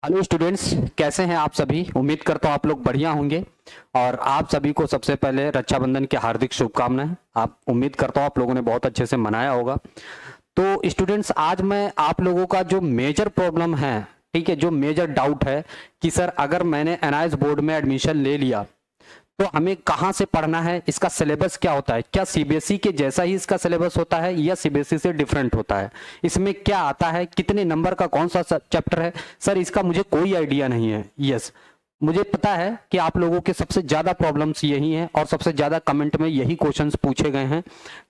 Hello students, कैसे हैं आप सभी। उम्मीद करता हूँ आप लोग बढ़िया होंगे। और आप सभी को सबसे पहले रक्षाबंधन की हार्दिक शुभकामनाएं। आप उम्मीद करता हूँ आप लोगों ने बहुत अच्छे से मनाया होगा। तो स्टूडेंट्स, आज मैं आप लोगों का जो मेजर प्रॉब्लम है, ठीक है, जो मेजर डाउट है कि सर अगर मैंने एनआईएस बोर्ड में एडमिशन ले लिया तो हमें कहाँ से पढ़ना है, इसका सिलेबस क्या होता है, क्या सीबीएसई के जैसा ही इसका सिलेबस होता है या सीबीएसई से डिफरेंट होता है, इसमें क्या आता है, कितने नंबर का कौन सा चैप्टर है। सर इसका मुझे कोई आइडिया नहीं है। यस, मुझे पता है कि आप लोगों के सबसे ज्यादा प्रॉब्लम्स यही हैं और सबसे ज्यादा कमेंट में यही क्वेश्चंस पूछे गए हैं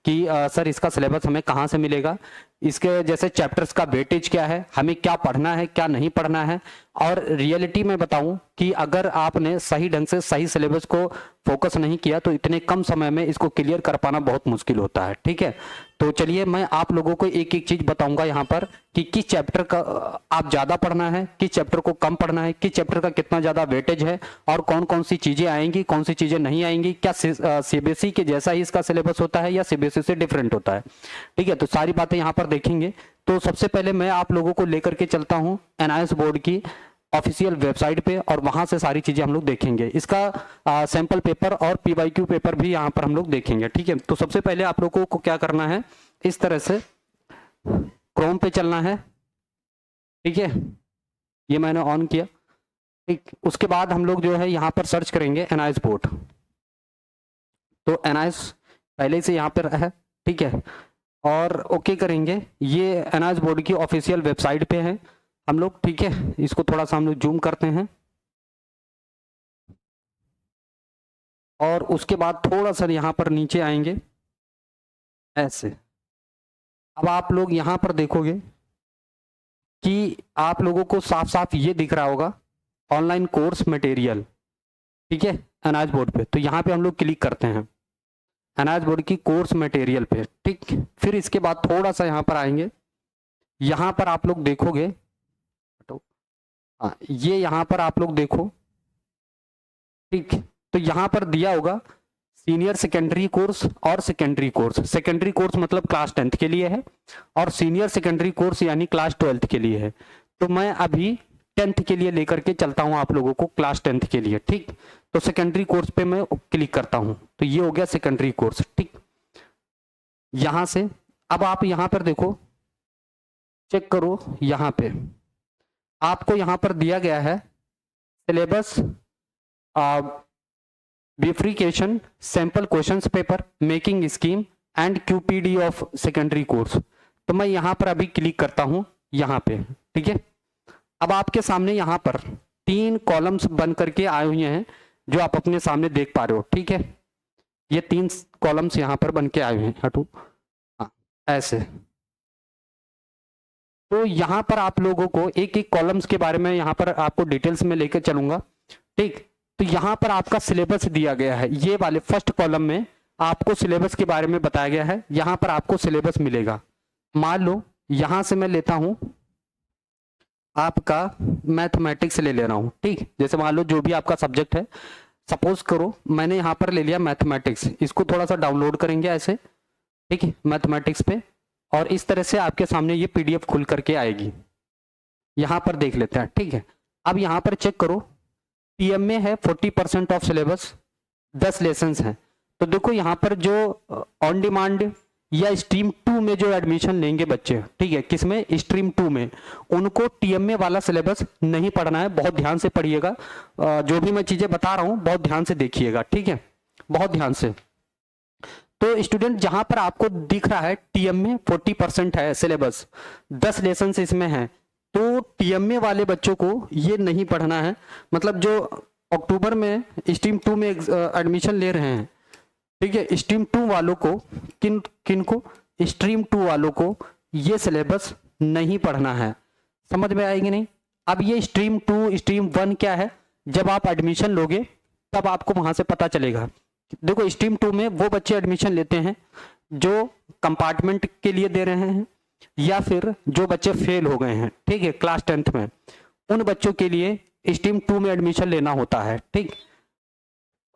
कि सर इसका सिलेबस हमें कहाँ से मिलेगा, इसके जैसे चैप्टर्स का वेटेज क्या है, हमें क्या पढ़ना है क्या नहीं पढ़ना है। और रियलिटी में बताऊं कि अगर आपने सही ढंग से सही सिलेबस को फोकस नहीं किया तो इतने कम समय में इसको क्लियर कर पाना बहुत मुश्किल होता है। ठीक है, तो चलिए मैं आप लोगों को एक एक चीज बताऊंगा यहाँ पर कि किस चैप्टर का आप ज्यादा पढ़ना है, किस चैप्टर को कम पढ़ना है, किस चैप्टर का कितना ज्यादा वेटेज है और कौन कौन सी चीजें आएंगी कौन सी चीजें नहीं आएंगी, क्या सीबीएसई के जैसा ही इसका सिलेबस होता है या सीबीएसई से डिफरेंट होता है। ठीक है, तो सारी बातें यहाँ पर देखेंगे। तो सबसे पहले मैं आप लोगों को लेकर के चलता हूँ एनआईएस बोर्ड की ऑफिशियल वेबसाइट पे और वहां से सारी चीजें हम लोग देखेंगे। इसका सैंपल पेपर और पीवाईक्यू पेपर भी यहाँ पर हम लोग देखेंगे। ठीक है, तो सबसे पहले आप लोगों को क्या करना है, इस तरह से क्रोम पे चलना है। ठीक है, ये मैंने ऑन किया। ठीक, उसके बाद हम लोग जो है यहाँ पर सर्च करेंगे एनआईएस बोर्ड। तो एनआईएस पहले से यहाँ पर है। ठीक है, और ओके करेंगे। ये एनआईएस बोर्ड की ऑफिशियल वेबसाइट पे है हम लोग। ठीक है, इसको थोड़ा सा हम लोग जूम करते हैं और उसके बाद थोड़ा सा यहाँ पर नीचे आएंगे ऐसे। अब आप लोग यहाँ पर देखोगे कि आप लोगों को साफ साफ ये दिख रहा होगा ऑनलाइन कोर्स मटेरियल। ठीक है, एनआईएस बोर्ड पे, तो यहाँ पे हम लोग क्लिक करते हैं एनआईएस बोर्ड की कोर्स मटेरियल पे। ठीक, फिर इसके बाद थोड़ा सा यहाँ पर आएंगे। यहाँ पर आप लोग देखोगे, हाँ ये यहाँ पर आप लोग देखो। ठीक, तो यहाँ पर दिया होगा सीनियर सेकेंडरी कोर्स और सेकेंडरी कोर्स। सेकेंडरी कोर्स मतलब क्लास 10th के लिए है और सीनियर सेकेंडरी कोर्स यानी क्लास 12th के लिए है। तो मैं अभी 10th के लिए लेकर के चलता हूँ आप लोगों को, क्लास 10th के लिए। ठीक, तो सेकेंडरी कोर्स पे मैं क्लिक करता हूँ, तो ये हो गया सेकेंडरी कोर्स। ठीक, यहां से अब आप यहाँ पर देखो, चेक करो, यहाँ पे आपको यहाँ पर दिया गया है syllabus, bifurcation, sample questions paper, making scheme and QPD of secondary course. तो मैं यहाँ पर अभी क्लिक करता हूँ यहाँ पे। ठीक है, अब आपके सामने यहाँ पर 3 कॉलम्स बन करके आए हुए हैं जो आप अपने सामने देख पा रहे हो। ठीक है, ये 3 कॉलम्स यहाँ पर बन के आए हुए हैं। हटो, हाँ ऐसे। तो यहाँ पर आप लोगों को एक एक कॉलम्स के बारे में यहाँ पर आपको डिटेल्स में लेकर चलूंगा। ठीक, तो यहाँ पर आपका सिलेबस दिया गया है। ये वाले फर्स्ट कॉलम में आपको सिलेबस के बारे में बताया गया है। यहाँ पर आपको सिलेबस मिलेगा। मान लो यहाँ से मैं लेता हूँ आपका मैथमेटिक्स ले रहा हूँ। ठीक, जैसे मान लो जो भी आपका सब्जेक्ट है, सपोज करो मैंने यहाँ पर ले लिया मैथमेटिक्स। इसको थोड़ा सा डाउनलोड करेंगे ऐसे। ठीक है, मैथमेटिक्स पे, और इस तरह से आपके सामने ये पीडीएफ खुल करके आएगी। यहाँ पर देख लेते हैं। ठीक है, अब यहाँ पर चेक करो, पीएम में है 40% ऑफ सिलेबस, 10 लेसन हैं। तो देखो यहाँ पर जो ऑन डिमांड या स्ट्रीम 2 में जो एडमिशन लेंगे बच्चे, ठीक है, किसमें, स्ट्रीम 2 में, उनको टीएमए वाला सिलेबस नहीं पढ़ना है। बहुत ध्यान से पढ़िएगा, जो भी मैं चीजें बता रहा हूँ बहुत ध्यान से देखिएगा। ठीक है, बहुत ध्यान से। तो स्टूडेंट जहां पर आपको दिख रहा है टीएमए 40% है सिलेबस, 10 लेसन इसमें है, तो टीएमए वाले बच्चों को ये नहीं पढ़ना है। मतलब जो अक्टूबर में स्ट्रीम 2 में एडमिशन ले रहे हैं, ठीक है, स्ट्रीम 2 वालों को, किन किन को, स्ट्रीम 2 वालों को ये सिलेबस नहीं पढ़ना है। समझ में आएगी नहीं। अब ये स्ट्रीम 2 स्ट्रीम 1 क्या है, जब आप एडमिशन लोगे तब आपको वहां से पता चलेगा। देखो स्ट्रीम 2 में वो बच्चे एडमिशन लेते हैं जो कंपार्टमेंट के लिए दे रहे हैं या फिर जो बच्चे फेल हो गए हैं, ठीक है, क्लास 10th में, उन बच्चों के लिए स्ट्रीम 2 में एडमिशन लेना होता है। ठीक,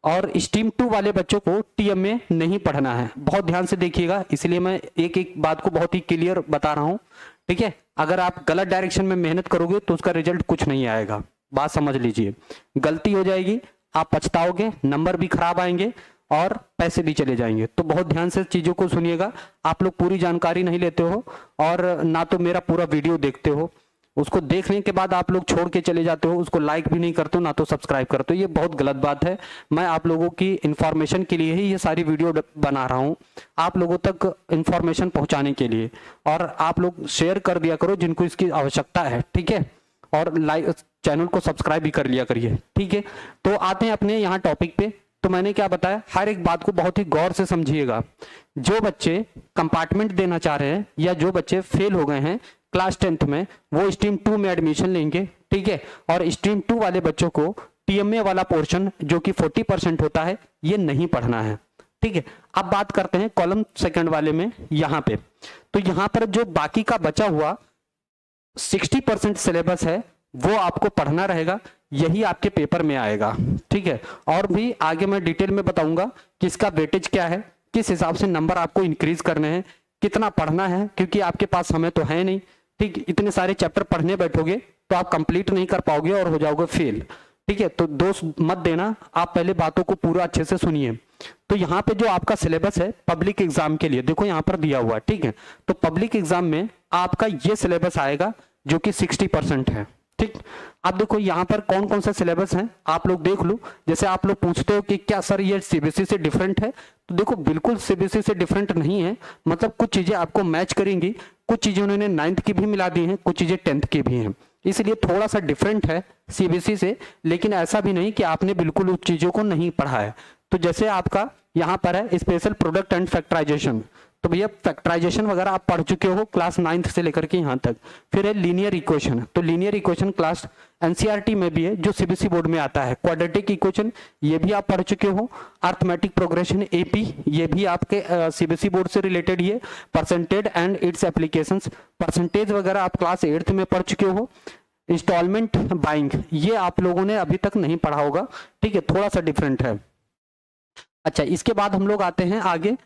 और स्ट्रीम 2 वाले बच्चों को टीएमए नहीं पढ़ना है। बहुत ध्यान से देखिएगा, इसलिए मैं एक एक बात को बहुत ही क्लियर बता रहा हूँ, ठीक है। अगर आप गलत डायरेक्शन में मेहनत करोगे तो उसका रिजल्ट कुछ नहीं आएगा, बात समझ लीजिए। गलती हो जाएगी, आप पछताओगे, नंबर भी खराब आएंगे और पैसे भी चले जाएंगे। तो बहुत ध्यान से चीजों को सुनिएगा। आप लोग पूरी जानकारी नहीं लेते हो और ना तो मेरा पूरा वीडियो देखते हो, उसको देखने के बाद आप लोग छोड़ के चले जाते हो, उसको लाइक भी नहीं करते हो, ना तो सब्सक्राइब करते हो। ये बहुत गलत बात है। मैं आप लोगों की इंफॉर्मेशन के लिए ही ये सारी वीडियो बना रहा हूँ, आप लोगों तक इंफॉर्मेशन पहुंचाने के लिए। और आप लोग शेयर कर दिया करो जिनको इसकी आवश्यकता है, ठीक है। और लाइक चैनल को सब्सक्राइब भी कर लिया करिए, ठीक है। तो आते हैं अपने यहाँ टॉपिक पे। तो मैंने क्या बताया, हर एक बात को बहुत ही गौर से समझिएगा। जो बच्चे कंपार्टमेंट देना चाह रहे हैं या जो बच्चे फेल हो गए हैं क्लास 10th में, वो स्ट्रीम 2 में एडमिशन लेंगे, ठीक है। और स्ट्रीम 2 वाले बच्चों को टीएमए वाला पोर्शन जो कि 40% होता है, ये नहीं पढ़ना है, ठीक है। अब बात करते हैं कॉलम सेकंड वाले में यहाँ पे। तो यहाँ पर जो बाकी का बचा हुआ 60% सिलेबस है वो आपको पढ़ना रहेगा, यही आपके पेपर में आएगा, ठीक है। और भी आगे मैं डिटेल में बताऊंगा कि इसका वेटेज क्या है, किस हिसाब से नंबर आपको इंक्रीज करने हैं, कितना पढ़ना है, क्योंकि आपके पास समय तो है नहीं, ठीक। इतने सारे चैप्टर पढ़ने बैठोगे तो आप कंप्लीट नहीं कर पाओगे और हो जाओगे फेल, ठीक है। तो दोष मत देना, आप पहले बातों को पूरा अच्छे से सुनिए। तो यहाँ पे जो आपका सिलेबस है पब्लिक एग्जाम के लिए, देखो यहाँ पर दिया हुआ है, ठीक है। तो पब्लिक एग्जाम में आपका ये सिलेबस आएगा जो कि 60% है, ठीक। अब देखो यहाँ पर कौन कौन से सिलेबस हैं, आप लोग देख लो। जैसे आप लोग पूछते हो कि क्या सर ये सीबीएसई से डिफरेंट है, तो देखो बिल्कुल सीबीएसई से डिफरेंट नहीं है। मतलब कुछ चीजें आपको मैच करेंगी, कुछ चीजें उन्होंने 9th की भी मिला दी हैं, कुछ चीजें 10th की भी हैं, इसलिए थोड़ा सा डिफरेंट है सीबीएसई से। लेकिन ऐसा भी नहीं कि आपने बिल्कुल उस चीजों को नहीं पढ़ा है। तो जैसे आपका यहाँ पर है स्पेशल प्रोडक्ट एंड फैक्टराइजेशन, तो भैया फैक्टराइजेशन वगैरह आप पढ़ चुके हो क्लास 9th से लेकर के यहाँ तक। फिर है लीनियर इक्वेशन, तो लीनियर इक्वेशन क्लास एनसीईआरटी में भी है जो सीबीएसई बोर्ड में आता है। क्वाड्रेटिक इक्वेशन ये भी आप पढ़ चुके हो। अर्थमेटिक प्रोग्रेशन एपी ये भी आपके सीबीएसई बोर्ड से रिलेटेड ही है। Percentage and it's applications, percentage वगैरह आप क्लास 8th में पढ़ चुके हो। इंस्टॉलमेंट बाइंग ये आप लोगों ने अभी तक नहीं पढ़ा होगा, ठीक है, थोड़ा सा डिफरेंट है। अच्छा, इसके बाद हम लोग आते हैं आगे,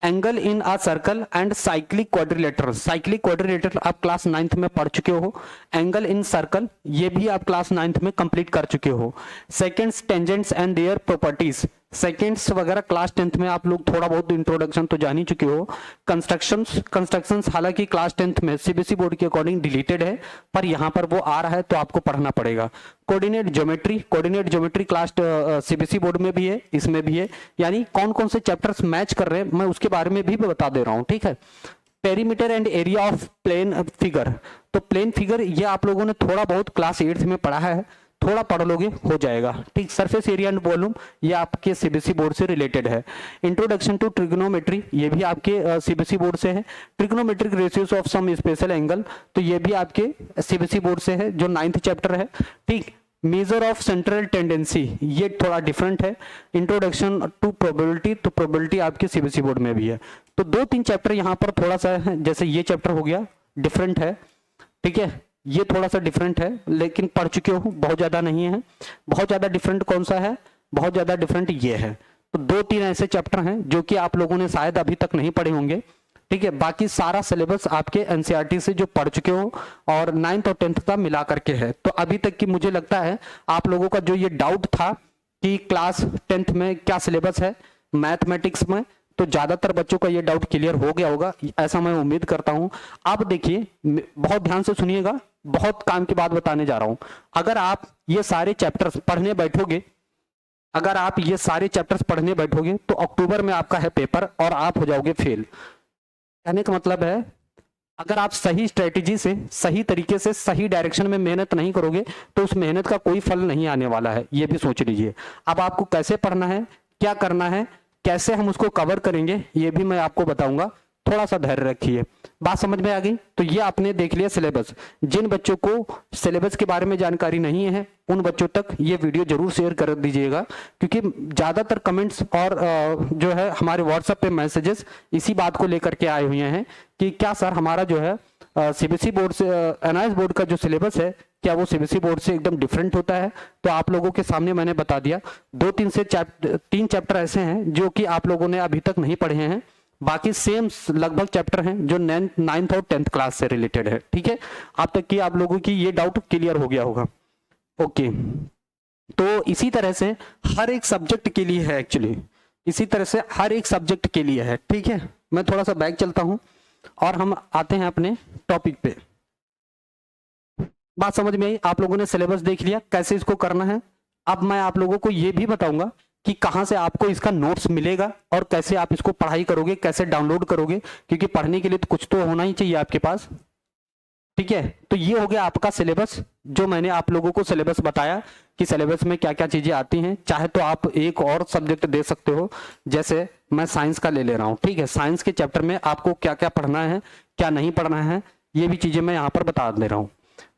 angle in a circle and cyclic quadrilateral. Cyclic quadrilateral आप क्लास 9th में पढ़ चुके हो। एंगल इन सर्कल ये भी आप क्लास 9th में कंप्लीट कर चुके हो। Seconds, tangents and their properties, seconds वगैरह क्लास 10th में आप लोग थोड़ा बहुत इंट्रोडक्शन तो जान ही चुके हो। कंस्ट्रक्शंस हालांकि क्लास 10th में सीबीएसई बोर्ड के अकॉर्डिंग डिलीटेड है, पर यहाँ पर वो आ रहा है तो आपको पढ़ना पड़ेगा। Coordinate geometry class CBSE board में भी है, इसमें भी है। यानी कौन कौन से चैप्टर्स मैच कर रहे हैं मैं उसके बारे में भी बता दे रहा हूँ, ठीक है। Perimeter and area of plane figure, तो प्लेन फिगर ये आप लोगों ने थोड़ा बहुत क्लास 8th में पढ़ा है, थोड़ा पढ़ लोगे हो जाएगा, ठीक। सरफेस एरिया एंड वॉल्यूम ये आपके सीबीएसई बोर्ड से रिलेटेड है। इंट्रोडक्शन टू ट्रिग्नोमेट्री ये भी आपके सीबीएसई बोर्ड से है। Trigonometric ratios of some special angle, तो ये भी आपके सीबीएसई बोर्ड से है, जो 9th चैप्टर है, ठीक। मेजर ऑफ सेंट्रल टेंडेंसी ये थोड़ा डिफरेंट है। इंट्रोडक्शन टू प्रोबेबिलिटी, तो प्रोबेबिलिटी आपके सीबीएसई बोर्ड में भी है। तो 2-3 चैप्टर यहाँ पर थोड़ा सा है, जैसे ये चैप्टर हो गया डिफरेंट है, ठीक है। ये थोड़ा सा डिफरेंट है लेकिन पढ़ चुके हो, बहुत ज्यादा नहीं है। बहुत ज्यादा डिफरेंट कौन सा है, बहुत ज्यादा डिफरेंट ये है। तो 2-3 ऐसे चैप्टर हैं जो कि आप लोगों ने शायद अभी तक नहीं पढ़े होंगे, ठीक है। बाकी सारा सिलेबस आपके एनसीईआरटी से जो पढ़ चुके हो और 9th और 10th का मिला करके है। तो अभी तक की मुझे लगता है आप लोगों का जो ये डाउट था कि क्लास 10th में क्या सिलेबस है मैथमेटिक्स में, तो ज्यादातर बच्चों का ये डाउट क्लियर हो गया होगा, ऐसा मैं उम्मीद करता हूं। अब देखिए बहुत ध्यान से सुनिएगा, बहुत काम की बात बताने जा रहा हूं। अगर आप ये सारे चैप्टर्स पढ़ने बैठोगे, अगर आप ये सारे चैप्टर्स पढ़ने बैठोगे तो अक्टूबर में आपका है पेपर और आप हो जाओगे फेल। कहने का मतलब है अगर आप सही स्ट्रेटेजी से, सही तरीके से, सही डायरेक्शन में मेहनत नहीं करोगे तो उस मेहनत का कोई फल नहीं आने वाला है, ये भी सोच लीजिए। अब आपको कैसे पढ़ना है, क्या करना है, कैसे हम उसको कवर करेंगे, ये भी मैं आपको बताऊंगा। थोड़ा सा धैर्य रखिए, बात समझ में आ गई। तो ये आपने देख लिया सिलेबस। जिन बच्चों को सिलेबस के बारे में जानकारी नहीं है उन बच्चों तक ये वीडियो जरूर शेयर कर दीजिएगा, क्योंकि ज्यादातर कमेंट्स और जो है हमारे व्हाट्सएप पे मैसेजेस इसी बात को लेकर के आए हुए हैं कि क्या सर हमारा जो है सीबीएसई बोर्ड से एनआईएस बोर्ड का जो सिलेबस है क्या वो सीबीएसई बोर्ड से एकदम डिफरेंट होता है? तो आप लोगों के सामने मैंने बता दिया, 3 चैप्टर ऐसे हैं जो कि आप लोगों ने अभी तक नहीं पढ़े हैं, बाकी सेम लगभग चैप्टर हैं जो 9th और 10th क्लास से रिलेटेड है। ठीक है, अब तक की आप लोगों की ये डाउट क्लियर हो गया होगा। ओके, तो इसी तरह से हर एक सब्जेक्ट के लिए है, एक्चुअली इसी तरह से हर एक सब्जेक्ट के लिए है। ठीक है, मैं थोड़ा सा बैक चलता हूं और हम आते हैं अपने टॉपिक पे। बात समझ में आई? आप लोगों ने सिलेबस देख लिया कैसे इसको करना है। अब मैं आप लोगों को ये भी बताऊंगा कि कहां से आपको इसका नोट्स मिलेगा और कैसे आप इसको पढ़ाई करोगे, कैसे डाउनलोड करोगे, क्योंकि पढ़ने के लिए तो कुछ तो होना ही चाहिए आपके पास। ठीक है, तो ये हो गया आपका सिलेबस, जो मैंने आप लोगों को सिलेबस बताया कि सिलेबस में क्या क्या चीजें आती हैं। चाहे तो आप एक और सब्जेक्ट दे सकते हो, जैसे मैं साइंस का ले रहा हूं। ठीक है, साइंस के चैप्टर में आपको क्या क्या पढ़ना है, क्या नहीं पढ़ना है, ये भी चीजें मैं यहाँ पर बता दे रहा हूँ।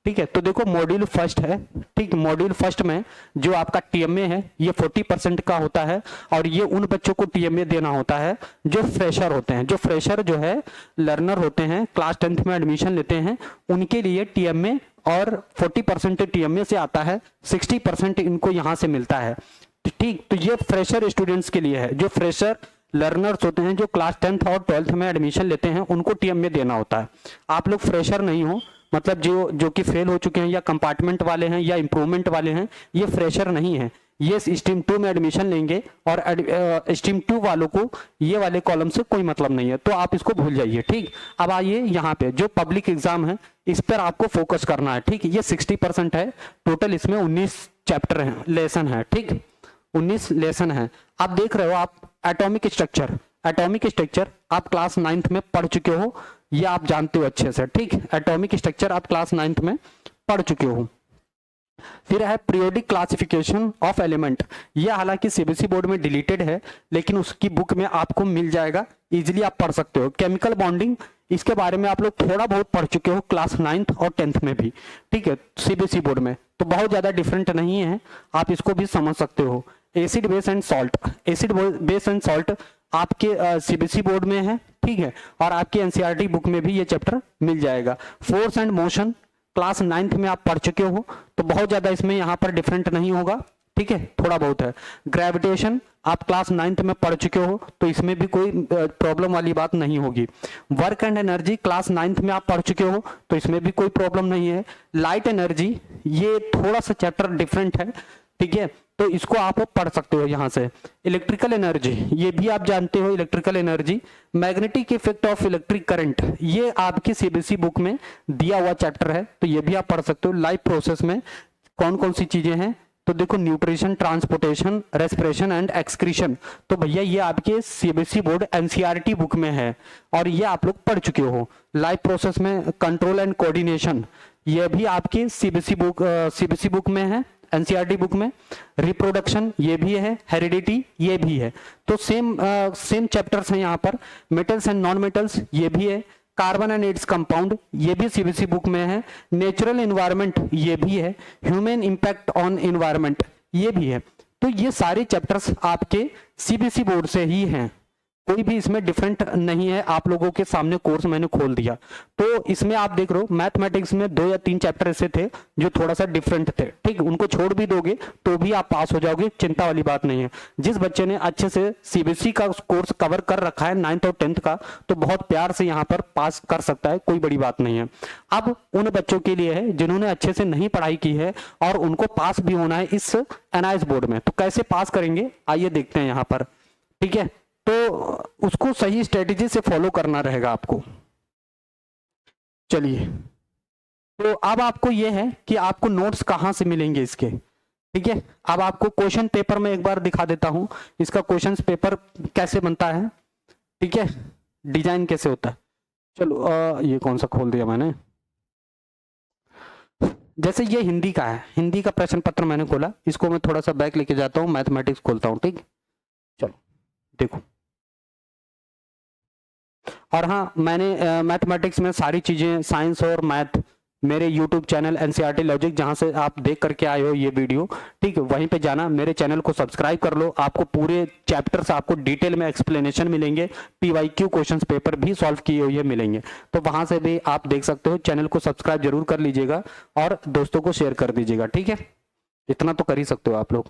ठीक है, तो देखो मॉड्यूल फर्स्ट है। ठीक, मॉड्यूल फर्स्ट में जो आपका टीएमए है ये 40% का होता है, और ये उन बच्चों को टीएमए देना होता है जो फ्रेशर होते हैं। जो फ्रेशर जो है लर्नर होते हैं, क्लास 10th में एडमिशन लेते हैं, उनके लिए टीएमए, और 40% टीएमए से आता है, 60% इनको यहाँ से मिलता है। ठीक, तो ये फ्रेशर स्टूडेंट्स के लिए है। जो फ्रेशर लर्नर्स होते हैं जो क्लास 10th और 12th में एडमिशन लेते हैं, उनको टीएमए देना होता है। आप लोग फ्रेशर नहीं हो, मतलब जो कि फेल हो चुके हैं या कंपार्टमेंट वाले हैं या इंप्रूवमेंट वाले हैं, ये फ्रेशर नहीं है। ये स्ट्रीम 2 में एडमिशन लेंगे, और स्ट्रीम 2 वालों को ये वाले कॉलम से कोई मतलब नहीं है, तो आप इसको भूल जाइए। ठीक, अब आइए यहाँ पे जो पब्लिक एग्जाम है इस पर आपको फोकस करना है। ठीक, ये 60% है टोटल, इसमें 19 चैप्टर है, लेसन है। ठीक, 19 लेसन है। आप देख रहे हो, आप एटॉमिक स्ट्रक्चर आप क्लास 9th में पढ़ चुके हो, ये आप जानते हो अच्छे से। ठीक, एटॉमिक स्ट्रक्चर आप क्लास 9th में पढ़ चुके हो। फिर है पीरियोडिक क्लासिफिकेशन ऑफ एलिमेंट। ये हालांकि सीबीएसई बोर्ड में डिलीटेड है, लेकिन उसकी बुक में आपको मिल जाएगा, इजीली आप पढ़ सकते हो। केमिकल बॉन्डिंग, इसके बारे में आप लोग थोड़ा बहुत पढ़ चुके हो क्लास 9th और 10th में भी। ठीक है, सीबीएसई बोर्ड में तो बहुत ज्यादा डिफरेंट नहीं है, आप इसको भी समझ सकते हो। एसिड बेस एंड सॉल्ट आपके सीबीएसई बोर्ड में है। ठीक है, और आपके एनसीईआरटी बुक में भी ये चैप्टर मिल जाएगा। Force and motion class 9th में आप पढ़ चुके हो, तो बहुत ज्यादा इसमें यहाँ पर डिफरेंट नहीं होगा। ठीक है, थोड़ा बहुत है। ग्रेविटेशन आप क्लास 9th में पढ़ चुके हो, तो इसमें भी कोई प्रॉब्लम वाली बात नहीं होगी। Work and energy class 9th में आप पढ़ चुके हो, तो इसमें भी कोई प्रॉब्लम नहीं है। लाइट एनर्जी, ये थोड़ा सा चैप्टर डिफरेंट है। ठीक है, तो इसको आप पढ़ सकते हो यहाँ से। इलेक्ट्रिकल एनर्जी, ये भी आप जानते हो, electrical energy. Magnetic effect of electric current, ये आपकी सीबीएसई बुक में दिया हुआ चैप्टर है, तो ये भी आप पढ़ सकते हो। लाइफ प्रोसेस में कौन कौन सी चीजें हैं, तो देखो nutrition, transportation, respiration and excretion, तो भैया ये आपके सीबीएसई बोर्ड एनसीईआरटी बुक में है, और ये आप लोग पढ़ चुके हो। लाइफ प्रोसेस में कंट्रोल एंड कोऑर्डिनेशन, ये भी आपकी सीबीएसई बुक में है, एनसीईआरटी बुक में। रिप्रोडक्शन ये भी है, हेरिडिटी ये भी है, तो सेम चैप्टर्स हैं यहाँ पर। मेटल्स एंड नॉन मेटल्स ये भी है। कार्बन एंड इट्स कंपाउंड ये भी सीबीएसई बुक में है। नेचुरल एनवायरनमेंट ये भी है। ह्यूमन इंपैक्ट ऑन एनवायरनमेंट ये भी है। तो ये सारे चैप्टर्स आपके सीबीएसई बोर्ड से ही हैं, कोई भी इसमें डिफरेंट नहीं है। आप लोगों के सामने कोर्स मैंने खोल दिया, तो इसमें आप देख रहे हो मैथमेटिक्स में 2 या 3 चैप्टर ऐसे थे जो थोड़ा सा डिफरेंट थे। ठीक, उनको छोड़ भी दोगे तो भी आप पास हो जाओगे, चिंता वाली बात नहीं है। जिस बच्चे ने अच्छे से सीबीएसई का कोर्स कवर कर रखा है 9th और 10th का, तो बहुत प्यार से यहाँ पर पास कर सकता है, कोई बड़ी बात नहीं है। अब उन बच्चों के लिए है जिन्होंने अच्छे से नहीं पढ़ाई की है और उनको पास भी होना है इस एनआईएस बोर्ड में, तो कैसे पास करेंगे आइए देखते हैं यहाँ पर। ठीक है, तो उसको सही स्ट्रेटेजी से फॉलो करना रहेगा आपको। चलिए, तो अब आपको यह है कि आपको नोट्स कहां से मिलेंगे इसके। ठीक है, अब आपको क्वेश्चन पेपर में एक बार दिखा देता हूं, इसका क्वेश्चन पेपर कैसे बनता है। ठीक है, डिजाइन कैसे होता है। चलो ये कौन सा खोल दिया मैंने, जैसे ये हिंदी का है, हिंदी का प्रश्न पत्र मैंने खोला, इसको मैं थोड़ा सा बैक लेके जाता हूं, मैथमेटिक्स खोलता हूं। ठीक, चलो देखो, और हाँ मैंने मैथमेटिक्स में सारी चीजें, साइंस और मैथ मेरे YouTube चैनल NCERT लॉजिक, जहां से आप देख करके आए हो ये वीडियो, ठीक है, वहीं पे जाना, मेरे चैनल को सब्सक्राइब कर लो। आपको पूरे चैप्टर्स आपको डिटेल में एक्सप्लेनेशन मिलेंगे, PYQ क्वेश्चंस पेपर भी सॉल्व किए हुए मिलेंगे, तो वहां से भी आप देख सकते हो। चैनल को सब्सक्राइब जरूर कर लीजिएगा और दोस्तों को शेयर कर दीजिएगा, ठीक है, इतना तो कर ही सकते हो आप लोग।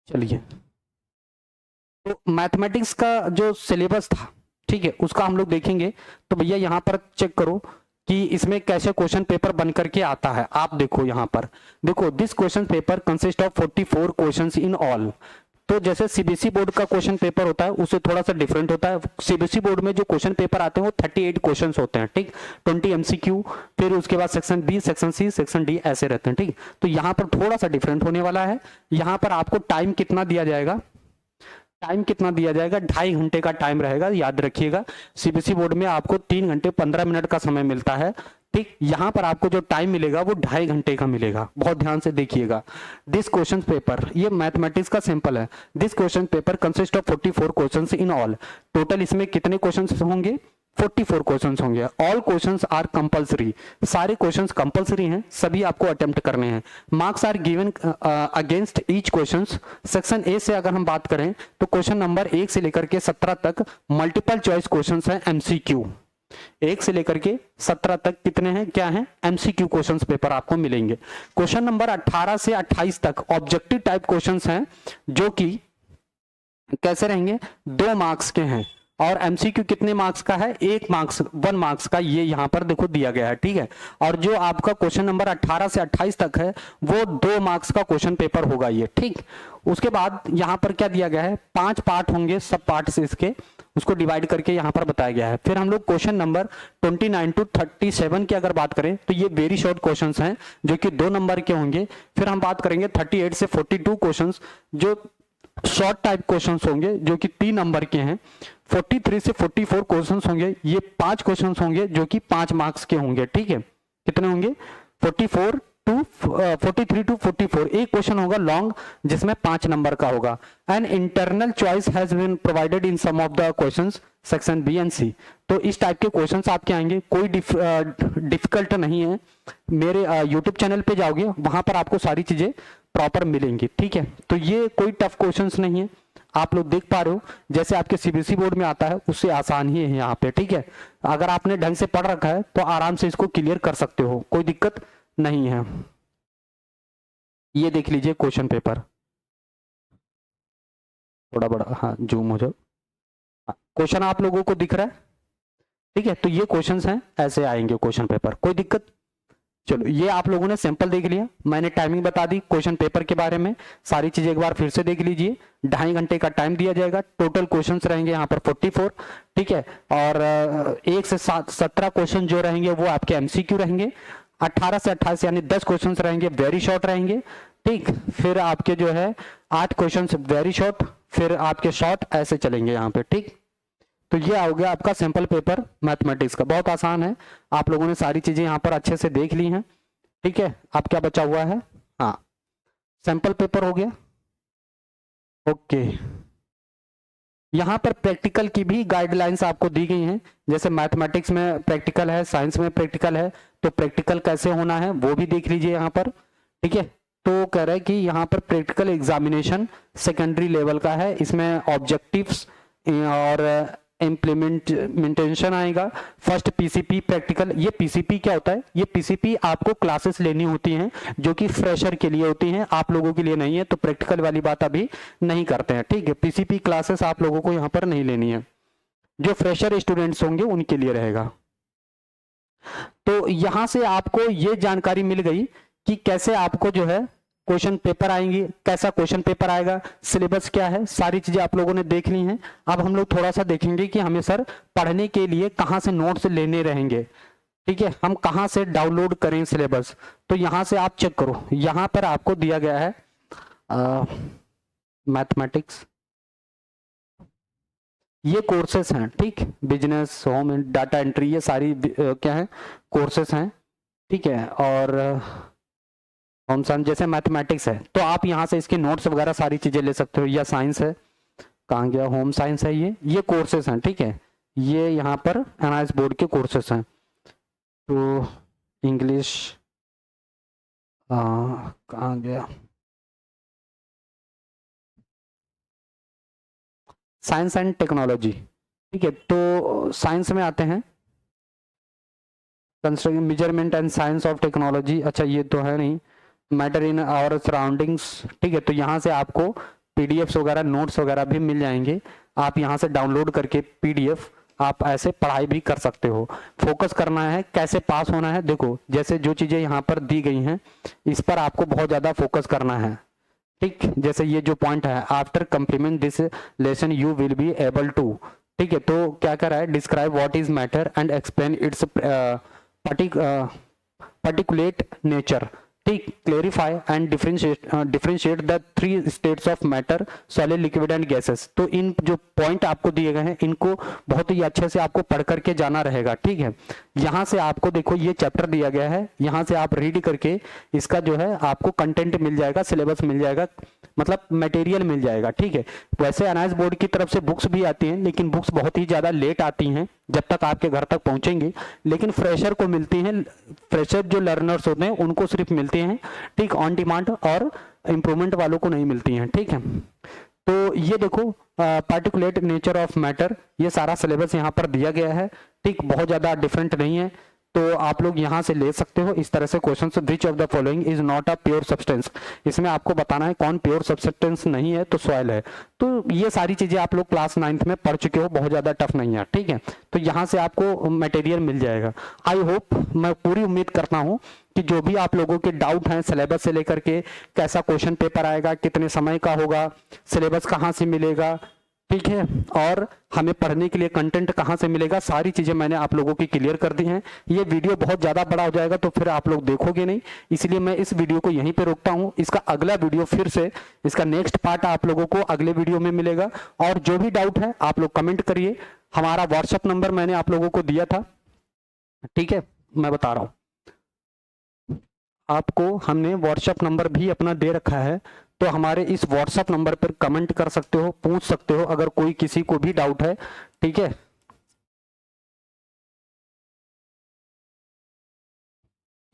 चलिए, तो मैथमेटिक्स का जो सिलेबस था, ठीक है, उसका हम लोग देखेंगे। तो भैया यहाँ पर चेक करो कि इसमें कैसे क्वेश्चन पेपर बन करके आता है। आप देखो यहाँ पर, देखो this question paper consist of 44 questions in all. तो जैसे सीबीएसई बोर्ड का क्वेश्चन पेपर होता है उससे थोड़ा सा डिफरेंट होता है। सीबीएसई बोर्ड में जो क्वेश्चन पेपर आते हैं वो 38 क्वेश्चंस होते हैं, ठीक, 20 एमसीक्यू, फिर उसके बाद section B, section C, section D ऐसे रहते हैं, ठीक। तो यहाँ पर थोड़ा सा डिफरेंट होने वाला है। यहाँ पर आपको टाइम कितना दिया जाएगा, टाइम कितना दिया जाएगा, 2.5 घंटे का टाइम रहेगा, याद रखिएगा। सीबीएसई बोर्ड में आपको 3 घंटे 15 मिनट का समय मिलता है, ठीक। यहाँ पर आपको जो टाइम मिलेगा वो 2.5 घंटे का मिलेगा, बहुत ध्यान से देखिएगा। दिस क्वेश्चन पेपर, ये मैथमेटिक्स का सिंपल है। This question paper consist of 44 questions in all. Total इसमें कितने क्वेश्चंस होंगे, 44 क्वेश्चंस होंगे। ऑल क्वेश्चंस आर कंपलसरी, सारे क्वेश्चंस कंपलसरी हैं, सभी आपको अटेम्प्ट करने हैं। Marks are given against each questions. Section A से अगर हम बात करें तो क्वेश्चन नंबर 1 से लेकर के 17 तक मल्टीपल चॉइस क्वेश्चंस हैं, एमसीक्यू। 1 से लेकर के 17 तक कितने हैं, क्या हैं, एमसीक्यू क्वेश्चंस पेपर आपको मिलेंगे। क्वेश्चन नंबर 18 से 28 तक ऑब्जेक्टिव टाइप क्वेश्चंस हैं, जो कि कैसे रहेंगे, 2 मार्क्स के हैं। और एमसीक्यू कितने मार्क्स का है, 1 मार्क्स का, ये यहां पर देखो दिया गया है, ठीक है। और जो आपका क्वेश्चन नंबर 18 से 28 तक है वो 2 मार्क्स का क्वेश्चन पेपर होगा ये, ठीक। उसके बाद यहां पर क्या दिया गया है, 5 पार्ट होंगे, सब पार्ट से इसके, उसको डिवाइड करके यहां पर बताया गया है। फिर हम लोग क्वेश्चन नंबर 29 टू 37 की अगर बात करें तो ये वेरी शॉर्ट क्वेश्चंस हैं जो कि 2 नंबर के होंगे। फिर हम बात करेंगे 38 से 42 क्वेश्चंस जो शॉर्ट टाइप क्वेश्चंस होंगे जो कि 3 नंबर के हैं। 43 से 44 क्वेश्चंस होंगे, ये 5 क्वेश्चंस होंगे जो कि 5 मार्क्स के होंगे, ठीक है। कितने होंगे, 44 टू 43 टू 44, एक क्वेश्चन होगा लॉन्ग जिसमें 5 नंबर का होगा। And internal choice has been provided in some of the questions section B and C. तो इस टाइप के क्वेश्चंस आपके आएंगे, कोई डिफिकल्ट नहीं है। मेरे यूट्यूब चैनल पे जाओगे वहां पर आपको सारी चीजें प्रॉपर मिलेंगी, ठीक है। तो ये कोई टफ क्वेश्चंस नहीं है, आप लोग देख पा रहे हो जैसे आपके सीबीएसई बोर्ड में आता है उससे आसान ही है यहाँ पे, ठीक है। अगर आपने ढंग से पढ़ रखा है तो आराम से इसको क्लियर कर सकते हो, कोई दिक्कत नहीं है। ये देख लीजिए क्वेश्चन पेपर, थोड़ा बड़ा, हाँ जूम हो जाओ, क्वेश्चन आप लोगों को दिख रहा है, ठीक है। तो ये क्वेश्चंस हैं, ऐसे आएंगे क्वेश्चन पेपर, कोई दिक्कत। चलो, ये आप लोगों ने सैंपल देख लिया, मैंने टाइमिंग बता दी क्वेश्चन पेपर के बारे में, सारी चीजें एक बार फिर से देख लीजिए। 2.5 घंटे का टाइम दिया जाएगा, टोटल क्वेश्चंस रहेंगे यहाँ पर 44, ठीक है। और 1 से 17 क्वेश्चन जो रहेंगे वो आपके एमसीक्यू रहेंगे। 18 से 28 यानी 10 क्वेश्चन रहेंगे, वेरी शॉर्ट रहेंगे, ठीक। फिर आपके जो है 8 क्वेश्चन वेरी शॉर्ट, फिर आपके शॉर्ट, ऐसे चलेंगे यहाँ पे, ठीक। तो ये आ गया आपका सैंपल पेपर मैथमेटिक्स का, बहुत आसान है। आप लोगों ने सारी चीजें यहाँ पर अच्छे से देख ली हैं, ठीक है। अब क्या बचा हुआ है, हाँ सैंपल पेपर हो गया, ओके। यहाँ पर प्रैक्टिकल की भी गाइडलाइंस आपको दी गई हैं, जैसे मैथमेटिक्स में प्रैक्टिकल है, साइंस में प्रैक्टिकल है, तो प्रैक्टिकल कैसे होना है वो भी देख लीजिए यहाँ पर, ठीक है। तो कह रहा है कि यहाँ पर प्रैक्टिकल एग्जामिनेशन सेकेंडरी लेवल का है, इसमें ऑब्जेक्टिव्स और इम्प्लीमेंटेशन आएगा। फर्स्ट पीसीपी प्रैक्टिकल, ये पीसीपी क्या होता है, ये पीसीपी आपको क्लासेस लेनी होती हैं जो कि फ्रेशर के लिए होती हैं, आप लोगों के लिए नहीं है, तो प्रैक्टिकल वाली बात अभी नहीं करते हैं, ठीक है। पीसीपी क्लासेस आप लोगों को यहाँ पर नहीं लेनी है, जो फ्रेशर स्टूडेंट्स होंगे उनके लिए रहेगा। तो यहां से आपको ये जानकारी मिल गई कि कैसे आपको जो है क्वेश्चन पेपर आएंगे, कैसा क्वेश्चन पेपर आएगा, सिलेबस क्या है, सारी चीजें आप लोगों ने देख ली हैं। अब हम लोग थोड़ा सा देखेंगे कि हमें सर पढ़ने के लिए कहाँ से नोट्स लेने रहेंगे, ठीक है, हम कहाँ से डाउनलोड करें सिलेबस। तो यहां से आप चेक करो, यहां पर आपको दिया गया है मैथमेटिक्स, ये कोर्सेस हैं, ठीक। बिजनेस, होम, डाटा एंट्री, ये सारी क्या है, कोर्सेस हैं, ठीक है। और होम साइंस जैसे मैथमेटिक्स है तो आप यहाँ से इसके नोट्स वगैरह सारी चीजें ले सकते हो, या साइंस है, कहाँ गया, होम साइंस है, ये कोर्सेस हैं, ठीक है। ये यहाँ पर एनआईएस बोर्ड के कोर्सेस हैं, तो इंग्लिश कहाँ गया, साइंस एंड टेक्नोलॉजी। ठीक है, तो साइंस में आते हैं, construction measurement and science of technology. अच्छा ये तो है नहीं, मैटर इन आवर सराउंडिंग्स। ठीक है, तो यहाँ से आपको पीडीएफ्स वगैरह नोट्स वगैरह भी मिल जाएंगे, आप यहाँ से डाउनलोड करके पीडीएफ आप ऐसे पढ़ाई भी कर सकते हो। फोकस करना है, कैसे पास होना है, देखो जैसे जो चीज़ें यहाँ पर दी गई हैं इस पर आपको बहुत ज़्यादा फोकस करना है। ठीक, जैसे ये जो पॉइंट है, after complement this lesson you will be able to. ठीक है, तो क्या कर रहा है, describe what is matter and explain its particulate nature। ठीक, clarify and differentiate the three states of matter, solid, liquid and gases. तो इन जो पॉइंट आपको दिए गए हैं इनको बहुत ही अच्छे से आपको पढ़ करके जाना रहेगा। ठीक है, यहाँ से आपको देखो ये चैप्टर दिया गया है, यहाँ से आप रीड करके इसका जो है आपको कंटेंट मिल जाएगा, सिलेबस मिल जाएगा, मतलब मटेरियल मिल जाएगा। ठीक है, वैसे एनआईएस बोर्ड की तरफ से बुक्स भी आती हैं, लेकिन बुक्स बहुत ही ज़्यादा लेट आती हैं, जब तक आपके घर तक पहुंचेंगी, लेकिन फ्रेशर को मिलती हैं, फ्रेशर जो लर्नर्स होते हैं उनको सिर्फ मिलती हैं। ठीक, ऑन डिमांड और इम्प्रूवमेंट वालों को नहीं मिलती हैं। ठीक है, तो ये देखो पार्टिकुलेट नेचर ऑफ मैटर, ये सारा सिलेबस यहाँ पर दिया गया है। ठीक, बहुत ज़्यादा डिफरेंट नहीं है, तो आप लोग यहाँ से ले सकते हो इस तरह से question. Which of the following is not a pure substance, इसमें आपको बताना है कौन प्योर सब्सटेंस नहीं है, तो सॉइल है। तो ये सारी चीजें आप लोग क्लास 9th में पढ़ चुके हो, बहुत ज्यादा टफ नहीं है। ठीक है, तो यहाँ से आपको मटेरियल मिल जाएगा। आई होप, मैं पूरी उम्मीद करता हूँ कि जो भी आप लोगों के डाउट हैं सिलेबस से लेकर के, कैसा क्वेश्चन पेपर आएगा, कितने समय का होगा, सिलेबस कहाँ से मिलेगा, ठीक है, और हमें पढ़ने के लिए कंटेंट कहाँ से मिलेगा, सारी चीजें मैंने आप लोगों की क्लियर कर दी हैं। ये वीडियो बहुत ज्यादा बड़ा हो जाएगा तो फिर आप लोग देखोगे नहीं, इसलिए मैं इस वीडियो को यहीं पे रोकता हूँ। इसका अगला वीडियो फिर से, इसका नेक्स्ट पार्ट आप लोगों को अगले वीडियो में मिलेगा। और जो भी डाउट है आप लोग कमेंट करिए। हमारा व्हाट्सएप नंबर मैंने आप लोगों को दिया था, ठीक है, मैं बता रहा हूँ आपको, हमने व्हाट्सएप नंबर भी अपना दे रखा है, तो हमारे इस व्हाट्सएप नंबर पर कमेंट कर सकते हो, पूछ सकते हो अगर कोई किसी को भी डाउट है। ठीक है,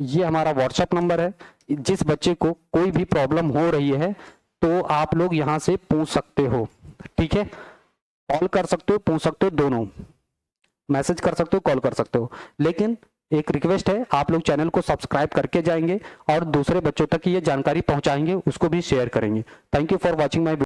ये हमारा व्हाट्सएप नंबर है, जिस बच्चे को कोई भी प्रॉब्लम हो रही है तो आप लोग यहां से पूछ सकते हो। ठीक है, कॉल कर सकते हो, पूछ सकते हो, दोनों मैसेज कर सकते हो, कॉल कर सकते हो। लेकिन एक रिक्वेस्ट है, आप लोग चैनल को सब्सक्राइब करके जाएंगे और दूसरे बच्चों तक ये जानकारी पहुंचाएंगे, उसको भी शेयर करेंगे। Thank you for watching my